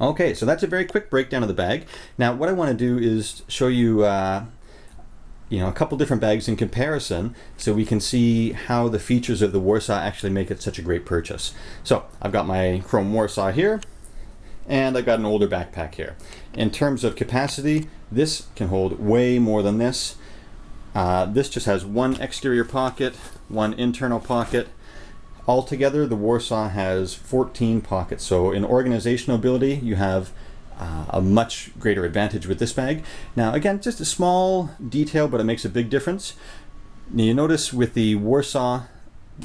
Okay, so that's a very quick breakdown of the bag. Now what I want to do is show you a couple different bags in comparison so we can see how the features of the Warsaw actually make it such a great purchase. So I've got my chrome Warsaw here, and I've got an older backpack here. In terms of capacity, this can hold way more than this. This just has one exterior pocket, one internal pocket. Altogether, the Warsaw has 14 pockets. So in organizational ability, you have a much greater advantage with this bag. Now again, just a small detail, but it makes a big difference. Now you notice with the Warsaw,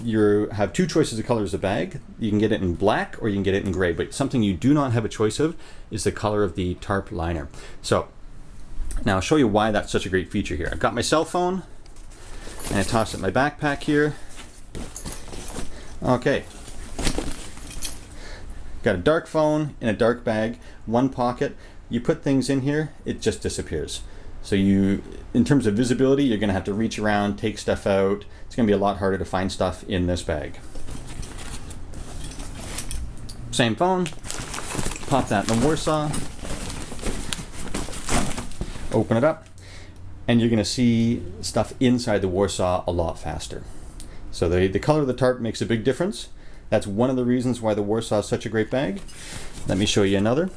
you have two choices of colors of bag. You can get it in black or you can get it in gray, but something you do not have a choice of is the color of the tarp liner. So now I'll show you why that's such a great feature here. I've got my cell phone and I toss it in my backpack here. Okay, got a dark phone in a dark bag, one pocket. You put things in here, it just disappears. So in terms of visibility, you're gonna have to reach around, take stuff out. It's gonna be a lot harder to find stuff in this bag. Same phone, pop that in the Warsaw, open it up, and you're gonna see stuff inside the Warsaw a lot faster. So the color of the tarp makes a big difference. That's one of the reasons why the Warsaw is such a great bag. Let me show you another.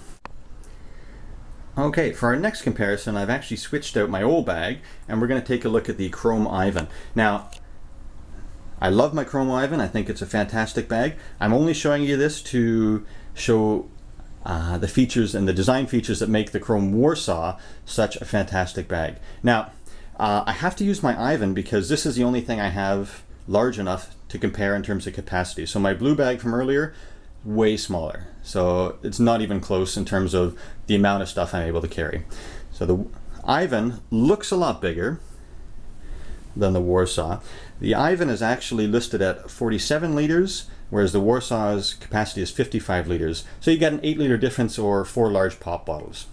Okay, for our next comparison, I've actually switched out my old bag and we're going to take a look at the Chrome Ivan. Now, I love my Chrome Ivan. I think it's a fantastic bag. I'm only showing you this to show the features and the design features that make the Chrome Warsaw such a fantastic bag. Now, I have to use my Ivan because this is the only thing I have large enough to compare in terms of capacity. So my blue bag from earlier, way smaller. So it's not even close in terms of the amount of stuff I'm able to carry. So the Ivan looks a lot bigger than the Warsaw. The Ivan is actually listed at 47 liters, whereas the Warsaw's capacity is 55 liters. So you got an 8-liter difference or 4 large pop bottles.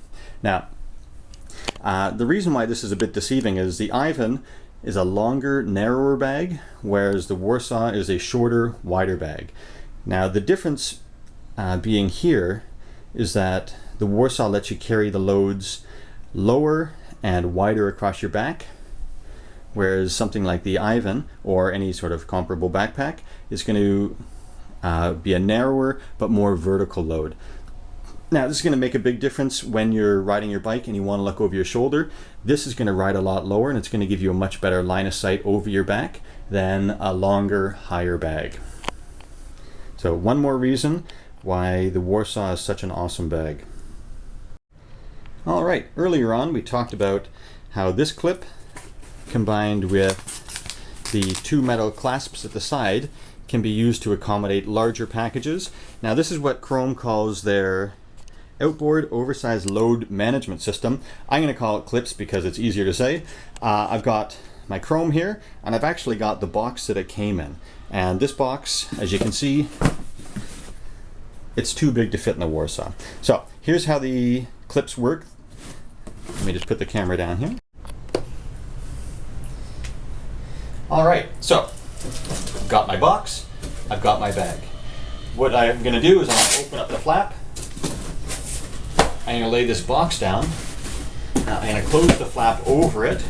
Now, the reason why this is a bit deceiving is the Ivan is a longer, narrower bag, whereas the Warsaw is a shorter, wider bag. Now the difference being here is that the Warsaw lets you carry the loads lower and wider across your back, whereas something like the Ivan or any sort of comparable backpack is going to be a narrower but more vertical load. Now this is going to make a big difference when you're riding your bike and you want to look over your shoulder. This is going to ride a lot lower and it's going to give you a much better line of sight over your back than a longer, higher bag. So one more reason why the Warsaw is such an awesome bag. Alright, earlier on we talked about how this clip combined with the two metal clasps at the side can be used to accommodate larger packages. Now this is what Chrome calls their outboard oversized load management system. I'm going to call it clips because it's easier to say. I've got my Chrome here and I've actually got the box that it came in. And this box, as you can see, it's too big to fit in the Warsaw. So here's how the clips work. Let me just put the camera down here. Alright, so I've got my box, I've got my bag. What I'm going to do is I'm going to open up the flap. I'm going to lay this box down. Now I'm going to close the flap over it.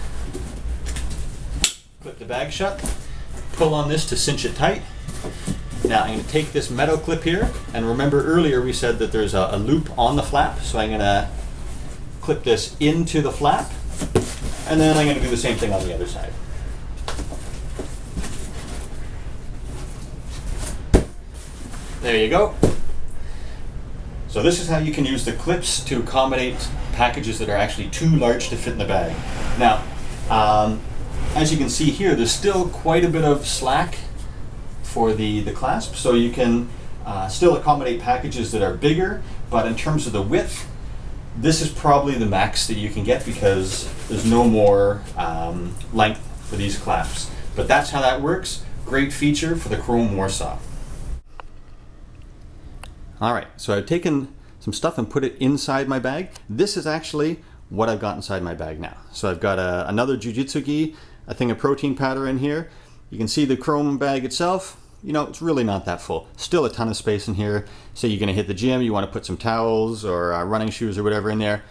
Clip the bag shut. Pull on this to cinch it tight. Now I'm going to take this metal clip here, and remember earlier we said that there's a loop on the flap, so I'm going to clip this into the flap, and then I'm going to do the same thing on the other side. There you go. So this is how you can use the clips to accommodate packages that are actually too large to fit in the bag. Now, as you can see here, there's still quite a bit of slack for the clasp, so you can still accommodate packages that are bigger, but in terms of the width, this is probably the max that you can get because there's no more length for these clasps. But that's how that works. Great feature for the Chrome Warsaw. Alright, so I've taken some stuff and put it inside my bag. This is actually what I've got inside my bag now. So I've got another jiu-jitsu gi, a thing of protein powder in here. You can see the Chrome bag itself, you know, it's really not that full. Still a ton of space in here. Say you're gonna hit the gym, you wanna put some towels or running shoes or whatever in there.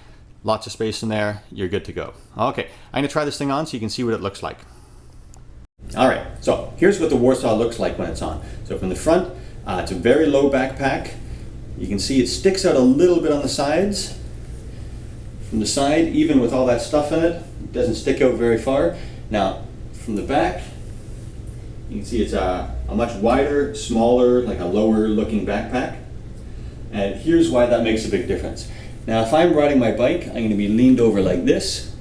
Lots of space in there, you're good to go. Okay, I'm gonna try this thing on so you can see what it looks like. All right, so here's what the Warsaw looks like when it's on. So from the front, it's a very low backpack. You can see it sticks out a little bit on the sides. From the side, even with all that stuff in it, it doesn't stick out very far. Now, from the back, you can see it's a much wider, smaller, like a lower looking backpack. And here's why that makes a big difference. Now, if I'm riding my bike, I'm gonna be leaned over like this.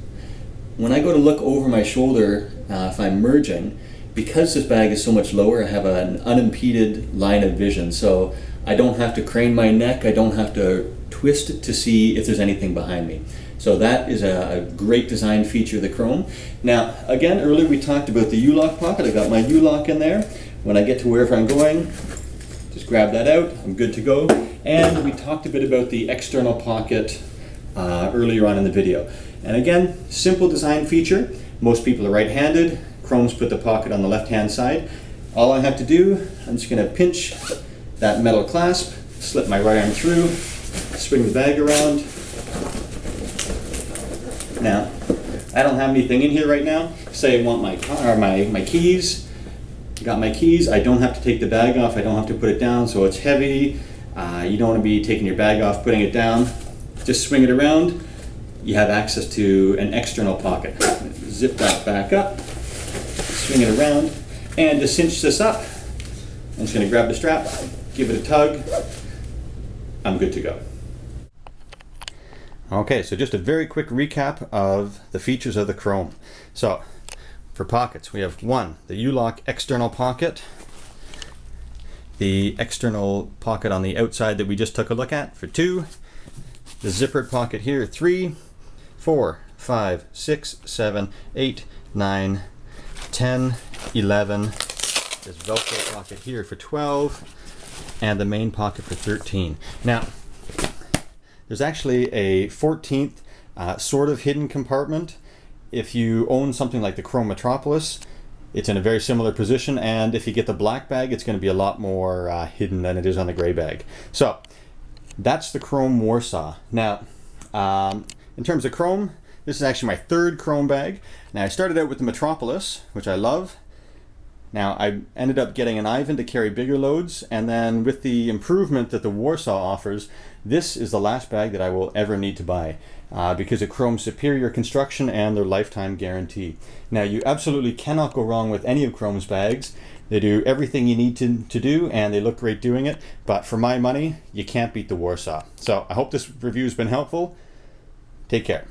When I go to look over my shoulder, if I'm merging, because this bag is so much lower, I have an unimpeded line of vision. So I don't have to crane my neck, I don't have to twist it to see if there's anything behind me. So that is a great design feature of the Chrome. Now, again, earlier we talked about the U-lock pocket. I got my U-lock in there. When I get to wherever I'm going, just grab that out, I'm good to go. And we talked a bit about the external pocket earlier on in the video. And again, simple design feature. Most people are right-handed. Chrome's put the pocket on the left-hand side. All I have to do, I'm just gonna pinch that metal clasp, slip my right arm through, swing the bag around. Now, I don't have anything in here right now. Say I want my car, my keys. Got my keys. I don't have to take the bag off. I don't have to put it down, so it's heavy. You don't want to be taking your bag off, putting it down. Just swing it around. You have access to an external pocket. Zip that back up, swing it around, and to cinch this up, I'm just going to grab the strap, give it a tug. I'm good to go. Okay, so just a very quick recap of the features of the Chrome. So, for pockets, we have one, the U-lock external pocket, the external pocket on the outside that we just took a look at for 2, the zippered pocket here, 3, 4, 5, 6, 7, 8, 9, 10, 11, this Velcro pocket here for 12, and the main pocket for 13. Now, there's actually a 14th sort of hidden compartment. If you own something like the Chrome Metropolis, it's in a very similar position, and if you get the black bag, it's going to be a lot more hidden than it is on the gray bag. So that's the Chrome Warsaw. Now, in terms of Chrome, this is actually my 3rd Chrome bag. Now, I started out with the Metropolis, which I love. Now, I ended up getting an Ivan to carry bigger loads, and then with the improvement that the Warsaw offers, this is the last bag that I will ever need to buy because of Chrome's superior construction and their lifetime guarantee. Now, you absolutely cannot go wrong with any of Chrome's bags. They do everything you need to do, and they look great doing it, but for my money, you can't beat the Warsaw. So I hope this review's been helpful. Take care.